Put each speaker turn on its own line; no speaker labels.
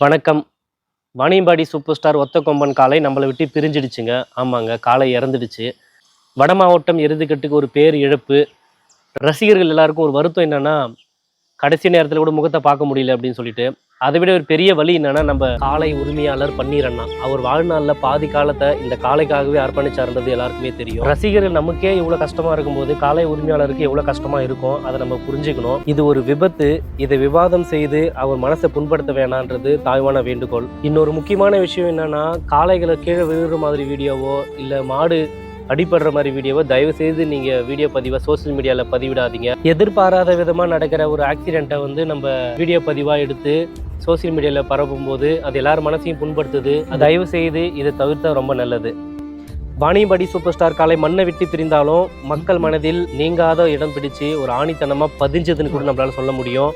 வணக்கம். Vaniyambadi super star ஒத்தக்கொம்பன் காளை நம்மளை விட்டு பிரிஞ்சிடுச்சுங்க. ஆமாங்க, காளை இறந்துடுச்சு. வட மாவட்டம் எருதுகட்டுக்கு ஒரு பேர் இழப்பு. ரசிகர்கள் எல்லாருக்கும் ஒரு வருத்தம் என்னன்னா, கடைசி நேரத்தில் கூட முகத்தை பார்க்க முடியல அப்படின்னு சொல்லிட்டு. அதை விட ஒரு பெரிய வழி என்னன்னா, நம்ம காளை உரிமையாளர் பன்னீர் அண்ணா. அவர் வாழ்நாளில் பாதி காலத்தை இந்த காளைக்காகவே அர்ப்பணிச்சாருன்றது எல்லாருக்குமே தெரியும். ரசிகர்கள் நமக்கே இவ்வளோ கஷ்டமா இருக்கும்போது காளை உரிமையாளருக்கு எவ்வளோ கஷ்டமா இருக்கும், அதை நம்ம புரிஞ்சுக்கணும். இது ஒரு விபத்து. இதை விவாதம் செய்து அவர் மனசை புண்படுத்த வேணான்றது தாழ்வான வேண்டுகோள். இன்னொரு முக்கியமான விஷயம் என்னன்னா, காளைகளை கீழே விழுற மாதிரி வீடியோவோ இல்லை மாடு அடிபடுற மாதிரி வீடியோவை தயவு செய்து நீங்கள் வீடியோ பதிவை சோசியல் மீடியாவில் பதிவிடாதீங்க. எதிர்பாராத விதமாக நடக்கிற ஒரு ஆக்சிடெண்ட்டை வந்து நம்ம வீடியோ பதிவாக எடுத்து சோசியல் மீடியாவில் பரப்பும் போது அது எல்லார் மனசையும் புண்படுத்துது. தயவு செய்து இதை தவிர்த்தா ரொம்ப நல்லது. வாணியம்பாடி சூப்பர் ஸ்டார் காளை மண்ணை விட்டு பிரிந்தாலும் மக்கள் மனதில் நீங்காத இடம் பிடிச்சு ஒரு ஆணித்தனமாக பதிஞ்சதுன்னு கூட நம்மளால சொல்ல முடியும்.